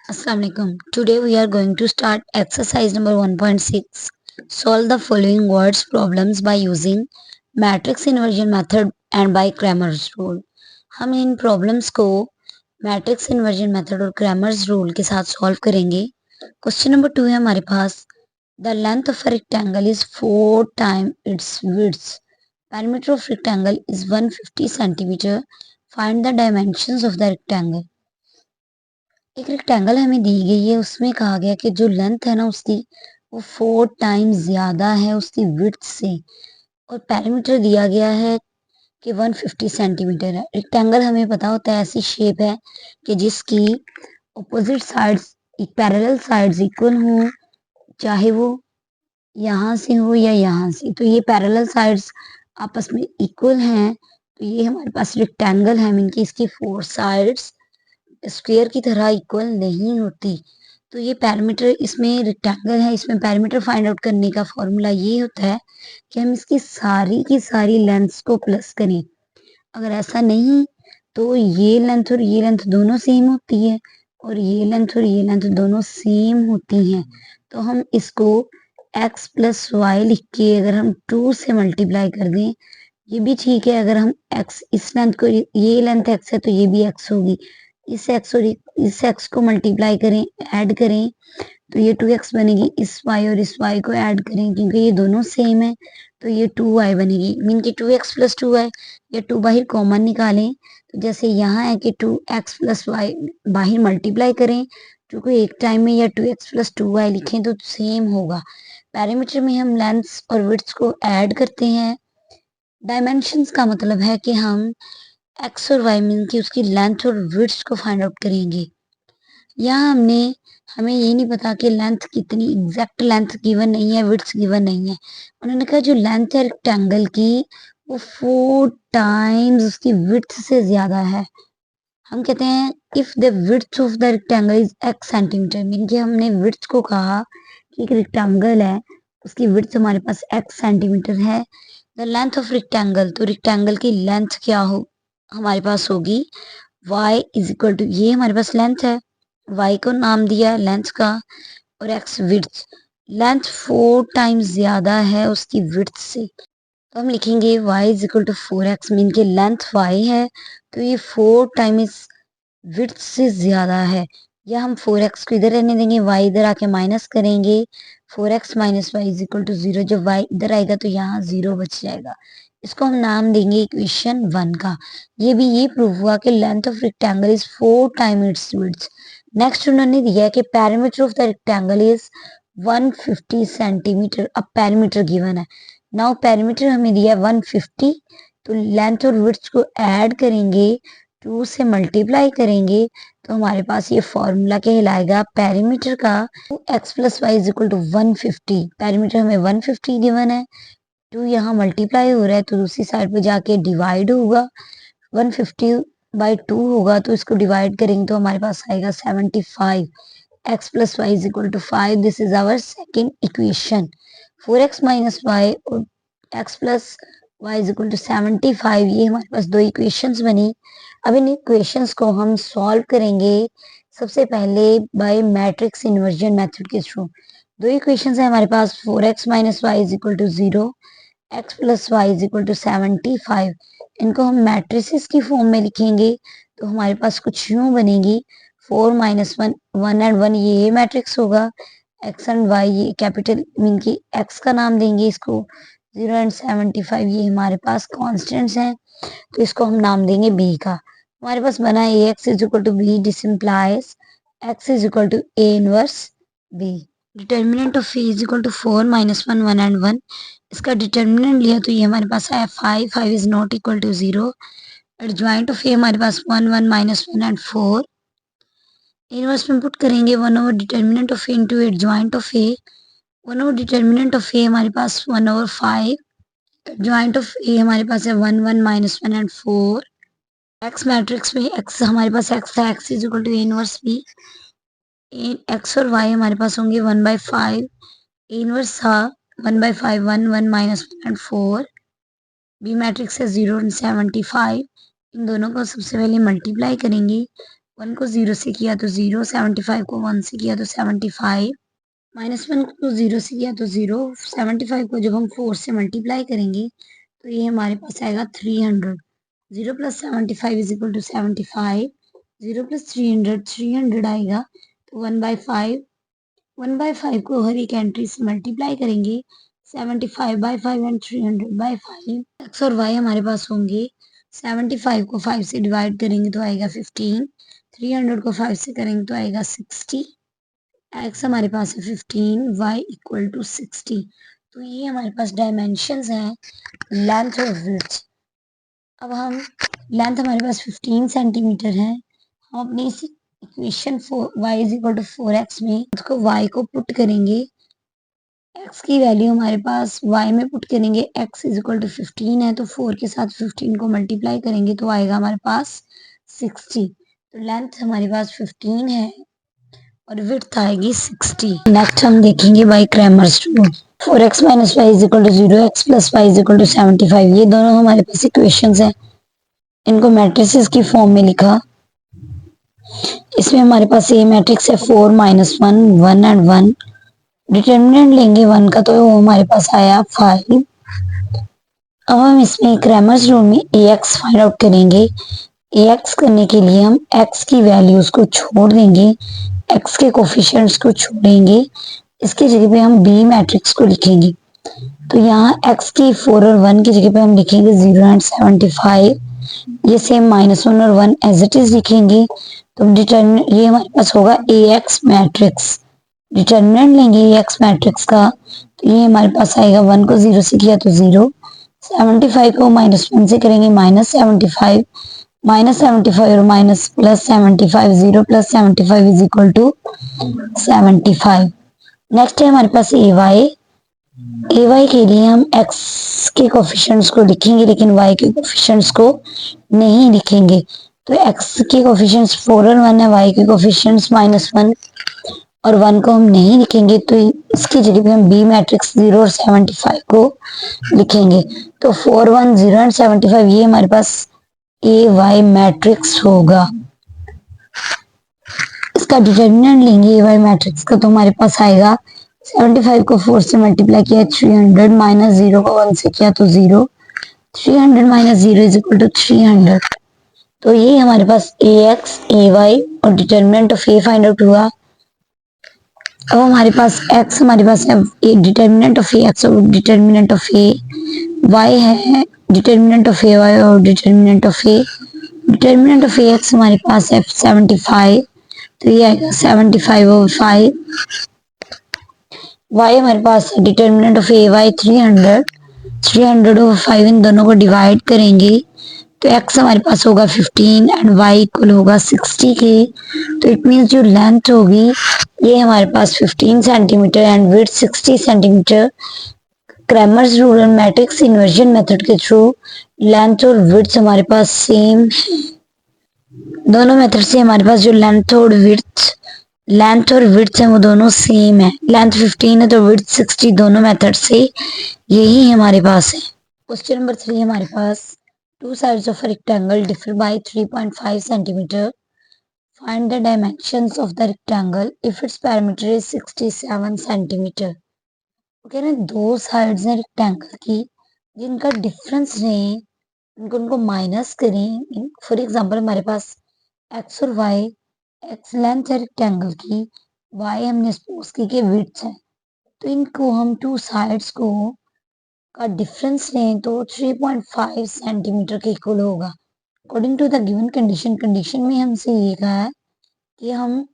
Assalamu alaikum. Today we are going to start exercise number 1.6. Solve the following words problems by using matrix inversion method and by Cramer's rule. हम इन problems को matrix inversion method और Cramer's rule के साथ solve करेंगे। Question number 2 है हमारे पास। The length of a rectangle is 4 time its width. Perimeter of rectangle is 150 centimetre. Find the dimensions of the rectangle. एक रेक्टेंगल हमें दी गई है, उसमें कहा गया कि जो लेंथ है ना उसकी वो 4 टाइम्स ज्यादा है उसकी विड्थ से, और पेरीमीटर दिया गया है कि 150 सेंटीमीटर है। रेक्टेंगल हमें पता होता है ऐसी शेप है कि जिसकी opposite sides parallel sides equal हो, चाहे वो यहाँ से हो या यहाँ से। तो ये पैरेलल साइड्स आपस में इक्वल हैं, तो ये हमारे पास रेक्टेंगल है। मीन कि इसकी 4 साइड्स स्क्वायर की तरह इक्वल नहीं होती। तो ये पैरामीटर इसमें रेक्टेंगल है, इसमें पैरामीटर फाइंड आउट करने का फॉर्मूला ये होता है कि हम इसकी सारी की सारी लेंथ्स को प्लस करें। अगर ऐसा नहीं तो ये लेंथ और ये लेंथ दोनों सेम होती है, और ये लेंथ और ये लेंथ दोनों सेम होती हैं। तो हम इसको x प्लस वाई लिख के अगर हम 2 से मल्टीप्लाई कर दें, ये भी ठीक है। अगर हम x इस लेंथ को, ये लेंथ x है तो ये भी x होगी, इस x और इस x को मल्टीप्लाई करें, ऐड करें तो ये 2x बनेगी। इस y और इस y को ऐड करें क्योंकि ये दोनों सेम है तो ये 2y बनेगी। मीन कि 2x प्लस 2y, या 2 बाहर कॉमन निकालें तो जैसे यहाँ है कि 2x प्लस वाई बाहर मल्टीप्लाई करें, क्योंकि एक टाइम में या 2x प्लस 2y लिखें तो सेम होगा। पैरामीटर में हम लेंथ्स और विड्थ्स को ऐड करते हैं। डायमेंशंस का मतलब है कि हम एक्स और वाई मीन की उसकी लेंथ और विड्थ को फाइंड आउट करेंगे। यहाँ हमें ये नहीं पता कि लेंथ कितनी, एग्जैक्ट लेंथ गिवन नहीं है, विड्थ गिवन नहीं है। उन्होंने कहा जो लेंथ है रेक्टेंगल की वो 4 टाइम्स उसकी विड्थ से ज्यादा है। हम कहते हैं if the width of the rectangle is x centimetre, mean कि हमने विड्थ को कहा कि एक रेक्टेंगल है उसकी विड्थ हमारे पास x सेंटीमीटर है। द लेंथ ऑफ रेक्टेंगल, तो रेक्टेंगल की लेंथ क्या हो हमारे पास होगी y इज इक्वल टू, ये हमारे पास लेंथ है, y को नाम दिया है लेंथ का, और x विड्थ। लेंथ 4 टाइम्स ज्यादा है उसकी विड्थ से, तो हम लिखेंगे y is equal to 4x। Mean के लेंथ y है तो ये 4 टाइम्स विड्थ से ज्यादा है। या हम 4x को इधर रहने देंगे, y इधर आके माइनस करेंगे, 4x minus y is equal to 0। जब y इधर आएगा तो यहाँ 0 बच जाएगा। इसको हम नाम देंगे इक्वेशन 1 का। ये प्रूव हुआ कि length of rectangle is 4 time its width. Next उन्होंने दिया है कि parameter of the rectangle is 150 centimetre. अब पैरामीटर गिवन है, नाउ पैरामीटर हमें दिया है 150, तो लेंथ और विड्थ को ऐड करेंगे, 2 से मल्टीप्लाई करेंगे तो हमारे पास ये फॉर्मूला कहलाएगा पैरीमीटर का, x plus y is equal to 150। Perimeter हमें 150 गिवन है, 2 यहाँ मल्टीप्लाई हो रहा है तो दूसरी साइड पे जाके डिवाइड होगा, 150 बाई 2 होगा तो इसको डिवाइड करेंगे तो हमारे पास आएगा 75। x plus y is equal to 5, this is our second equation. 4x minus y और x plus y is equal to 75, ये हमारे पास दो इक्वेशंस बनी। अब इन इक्वेशंस को हम सॉल्व करेंगे सबसे पहले बाय मैट्रिक्स इन्वर्जन मेथड के थ्रू। दो इक्वेशंस है हमारे पास, 4x minus y is equal to 0, x plus y is equal to 75। इनको हम मैट्रिसेस की फॉर्म में लिखेंगे तो हमारे पास कुछ यूं बनेगी, 4 माइनस 1, 1 एंड 1 ये मैट्रिक्स होगा, x एंड y ये कैपिटल मीन की x का नाम देंगे इसको, 0 एंड 75 ये हमारे पास कॉन्स्टेंट्स हैं तो इसको हम नाम देंगे b का। हमारे पास बना है ax is equal to b, this implies x is equal to a inverse b। Determinant of a is equal to 4 minus 1, 1 and 1। इसका डिटर्मिनेंट लिया तो ये हमारे पास है 5, 5 is not equal to 0। Adjoint of a हमारे पास 1, 1 माइनस 1 एंड 4। इनवर्स में पुट करेंगे 1 over determinant of a into adjoint of a। 1 over determinant of a हमारे पास 1 ओवर 5। एडजॉइंट ऑफ a हमारे पास है 1, 1 माइनस 1 एंड 4। एक्स मैट्रिक्स में x हमारे पास x था, x is equal to a inverse b। x और y हमारे पास होंगे 1/5, a इनवर्स था 1/5, 1, 1 माइनस 1 एंड 4। बी मैट्रिक्स है 0 एंड 75। इन दोनों को सबसे पहले मल्टीप्लाई करेंगे 1 को 0 से किया तो 0, 75 को 1 से किया तो 75, -1 को 0 से किया तो 0, 75 को जब हम 4 से मल्टीप्लाई करेंगे तो ये हमारे पास आएगा 300। 0 + 75 = 75, 0 + 300 300 आएगा तो 1/5, 1/5 को हर एक एंट्री से मल्टीप्लाई करेंगे, 75/5 एंड 300/5। एक्स और वाई हमारे पास होंगे, 75 को 5 से डिवाइड करेंगे तो आएगा 15, 300 को 5 से करेंगे तो आएगा 60। एक्स हमारे पास है 15, वाई = 60। तो ये हमारे पास डायमेंशंस हैं लेंथ और विड्थ। अब हम लेंथ हमारे पास 15 सेंटीमीटर है, हम अपनी इस इक्वेशन y = 4x में उसको y को पुट करेंगे, x की वैल्यू हमारे पास y में पुट करेंगे, x = 15 है तो 4 के साथ 15 को मल्टीप्लाई करेंगे तो आएगा हमारे पास 60। तो लेंथ हमारे पास 15 है और विड्थ आएगी 60। नेक्स्ट हम देखेंगे by Cramer's rule. 4x - y = 0, x + y = 75। ये दोनों हमारे पास इक्वेशंस हैं, इनको मैट्रिसेस की फॉर्म में लिखा। इसमें हमारे पास ये मैट्रिक्स है 4 - 1 1 एंड 1। डिटर्मिनेंट लेंगे 1 का तो वो हमारे पास आया 5। अब हम इसमें क्रैमर्स रूल में ax फाइंड आउट करेंगे। ax करने के लिए हम x की वैल्यूज को छोड़ देंगे, x के कोफिशिएंट्स को छोड़ेंगे, इसकी जगह पे हम b मैट्रिक्स को लिखेंगे। तो यहाँ x की 4 और 1 की जगह पे हम लिखेंगे 0 एंड 75। ये सेम -1 और 1 एज इट इज लिखेंगे। तो ये हमारे पास होगा ax मैट्रिक्स। डिटर्मिनेंट लेंगे ax मैट्रिक्स का तो ये हमारे पास आएगा 1 को 0 से किया तो 0, 75 को -1 से करेंगे -75, -75 और +75, 0 + 75 = 75। नेक्स्ट है हमारे पास ay के लिए हम x के कोफिशिएंट्स को लिखेंगे लेकिन y के कोफिशिएंट्स को नहीं लिखेंगे। तो x के कोफिशिएंट्स 4 और 1 है, y के कोफिशिएंट्स -1 और 1 को हम नहीं लिखेंगे। तो इसकी जगह पे हम b मैट्रिक्स 0 और 75 को लिखेंगे। तो 4 1 0 एंड 75 ये हमारे पास ay मैट्रिक्स होगा। इसका डिटर्मिनेंट लेंगे ay मैट्रिक्स का तो हमारे पास आएगा 75 को 4 से मल्टीप्लाई किया 300, -0 को 1 से किया तो 0, 300 - 0 = 300। तो ये हमारे पास ax ay और determinant of a find out हुआ। अब हमारे पास x हमारे पास है डिटर्मिनेंट ऑफ x और डिटर्मिनेंट ऑफ a, y है डिटर्मिनेंट ऑफ ay और determinant of a। Determinant of ax हमारे पास है 75 तो ये आएगा 75/5। y हमारे पास है डिटर्मिनेंट ऑफ ay 300, 300/5 इन दोनों को डिवाइड करेंगे तो x हमारे पास होगा 15 एंड y इक्वल होगा 60 के। तो इट मीन्स जो लेंथ होगी ये हमारे पास 15 centimetre and width 60 centimetre. Cramer's rule और मैट्रिक्स इन्वर्जन मेथड के थ्रू लेंथ और विड्थ हमारे पास सेम है। दोनों मेथड से हमारे पास जो लेंथ और विड्थ है वो दोनों सेम है। लेंथ 15 है तो विड्थ 60, दोनों मेथड से यही हमारे पास है। क्वेश्चन नंबर 3 हमारे पास two sides of a rectangle differ by 3.5 centimeter. Find the dimensions of the rectangle if its perimeter is 67 centimeter. Okay ना, दो साइड्स हैं रेक्टेंगल की जिनका डिफरेंस नहीं, उनको माइनस करें। फॉर एग्जांपल हमारे पास x और y, x लेंथ है रेक्टेंगल की, y हमने सपोज की कि विड्थ है। तो इनको हम टू साइड्स को का डिफरेंस लें तो 3.5 सेंटीमीटर के इक्वल होगा। According to the given condition में हमसे ये कहा है कि हम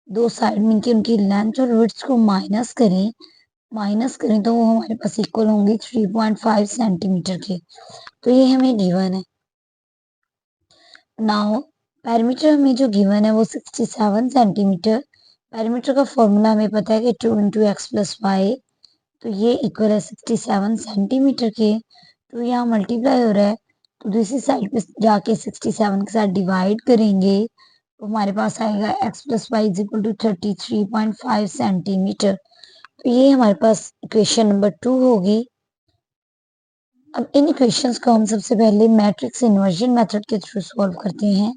दो साइड में की उनकी लेंथ और विड्थ को माइनस करें तो वो हमारे पास इक्वल होंगे 3.5 सेंटीमीटर के। तो ये हमें गिवन है। नाउ पेरीमीटर हमें जो गिवन है वो 67 सेंटीमीटर। पेरीमीटर का फॉर्मूला हमें पता है कि 2 × x + y, तो ये इक्वल है 67 सेंटीमीटर के। तो यहाँ मल्टीप्लाई हो रहा है तो दूसरी साइड पे जाके 67 के साथ डिवाइड करेंगे तो हमारे पास आएगा x + y = 33.5 सेंटीमीटर। तो ये हमारे पास इक्वेशन नंबर 2 होगी। अब इन इक्वेशंस को हम सबसे पहले मैट्रिक्स इन्वर्जन मेथड के थ्रू सॉल्व करते हैं।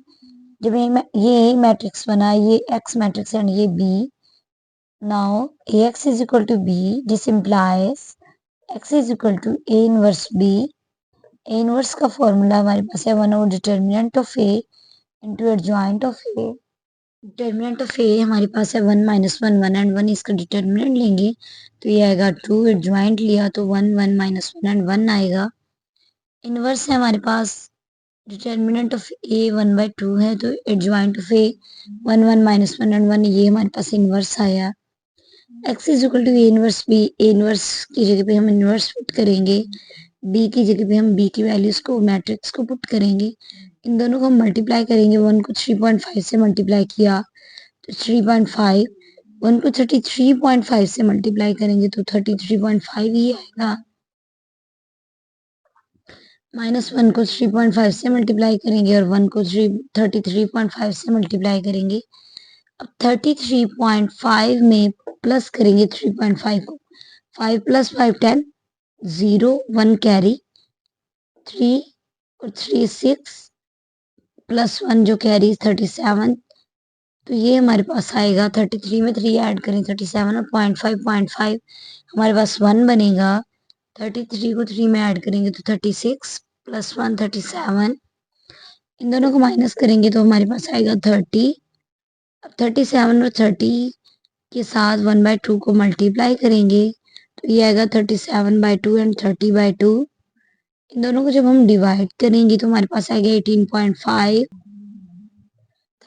जब ये मैट्रिक्स बना, ये एक्स मैट्रिक्स एंड ये B, now A X is equal to B, this implies X is equal to A inverse B. A inverse का फॉर्मूला हमारे पास है 1 over determinant of A into adjoint of A. Determinant of A हमारे पास है 1 minus 1 1 and 1, इसका determinant लेंगे तो ये आएगा 2, एडजॉइंट लिया तो 1 1 माइनस 1 एंड 1 आएगा। इनवर्स है हमारे पास, डिटर्मिनेंट ऑफ ए 1/2 है तो adjoint of a 1 1 minus 1 and 1, ये हमारे पास इनवर्स आया। X is equal to A inverse B, A inverse की जगह पे हम इनवर्स पुट करेंगे, बी की जगह पे हम बी की वैल्यूज को मैट्रिक्स को पुट करेंगे। इन दोनों को हम मल्टीप्लाई करेंगे, 1 को 3.5 से मल्टीप्लाई किया तो 3.5, 1 को 33.5 से मल्टीप्लाई करेंगे तो 33.5 ही आएगा। -1 को 3.5 से मल्टीप्लाई करेंगे और 1 को 33.5 से मल्टीप्लाई करेंगे। अब 33.5 में प्लस करेंगे 3.5 को, 5 + 5 10, 0 1 कैरी, 3 और 3 6 प्लस 1 जो कैरी 37, तो ये हमारे पास आएगा 33 में 3 ऐड करें 37 और 0.5 हमारे पास 1 बनेगा। 33 को 3 में ऐड करेंगे तो 36 प्लस 1 37, इन दोनों को माइनस करेंगे तो हमारे पास आएगा 30। अब 37 और 30 के साथ 1/2 को मल्टीप्लाई करेंगे तो ये आएगा 37/2 एंड 30/2। इन दोनों को जब हम डिवाइड करेंगे तो हमारे पास आएगा 18.5।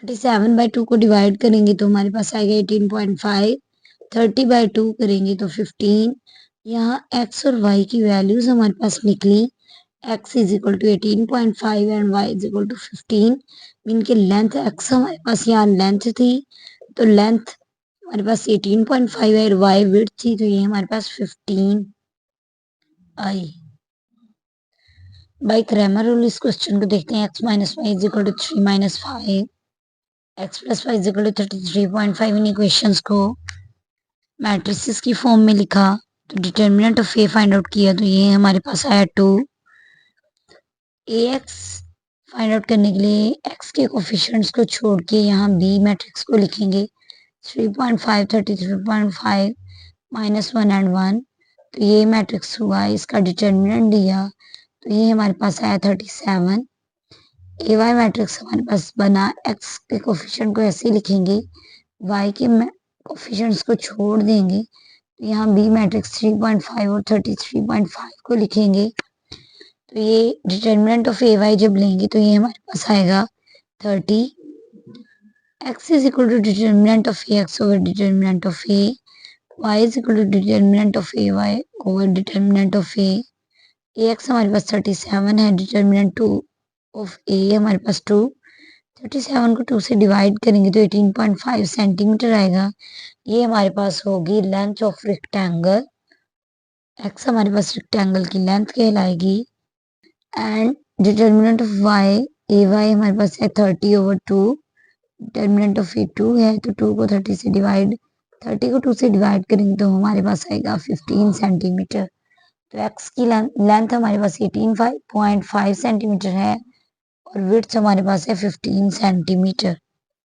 37/2 को डिवाइड करेंगे तो हमारे पास आएगा 18.5, 30/2 करेंगे तो 15। यहाँ x और y की वैल्यूज हमारे पास निकली, x is equal to 18.5 and y is equal to 15। इनके लेंथ x हमारे पास यहाँ लेंथ थी तो लेंथ हमारे पास 18.5 है और y विड्थ थी तो ये हमारे पास 15 आई। बाय क्रैमर रूल इस क्वेश्चन को देखते हैं। x minus y is equal to 3 minus 5, x plus y is equal to 33.5। इन इक्वेशंस को मैट्रिसेस की फॉर्म में लिखा तो determinant of a find out किया तो ये हमारे पास आया 2। ax फाइंड आउट करने के लिए x के कोफिशिएंट्स को छोड़ के यहाँ b मैट्रिक्स को लिखेंगे 3.5 33.5 -1 एंड 1, तो ये मैट्रिक्स हुआ, इसका डिटर्मिनेंट दिया तो ये हमारे पास आया 37। ए वाई मैट्रिक्स हमारे पास बना, x के कोफिशिएंट को ऐसे लिखेंगे, y के कोफिशिएंट्स को छोड़ देंगे तो यहाँ बी मैट्रिक्स 3.5 और 33.5 को लिखेंगे तो ये डिटर्मिनेंट ऑफ ए वाई जब लेंगे तो ये हमारे पास आएगा 30। x is equal to determinant of a x over determinant of a, y is equal to determinant of a y over determinant of a. X हमारे पास 37 है, डिटर्मिनेंट 2 ऑफ ए हमारे पास 2, 37 को 2 से डिवाइड करेंगे तो 18.5 सेंटीमीटर आएगा। ये हमारे पास होगी लेंथ ऑफ रेक्टेंगल, एक्स हमारे पास रेक्टेंगल की लेंथ कहलाएगी। And determinant of Y, A Y हमारे पास है 30/2, डिटर्मिनेंट ऑफ ए 2 है तो 2 को 30 से डिवाइड, 30 को 2 से डिवाइड करेंगे तो हमारे पास आएगा 15 सेंटीमीटर। तो एक्स की लेंथ हमारे पास 18.5 सेंटीमीटर है और विड्थ हमारे पास है 15 सेंटीमीटर।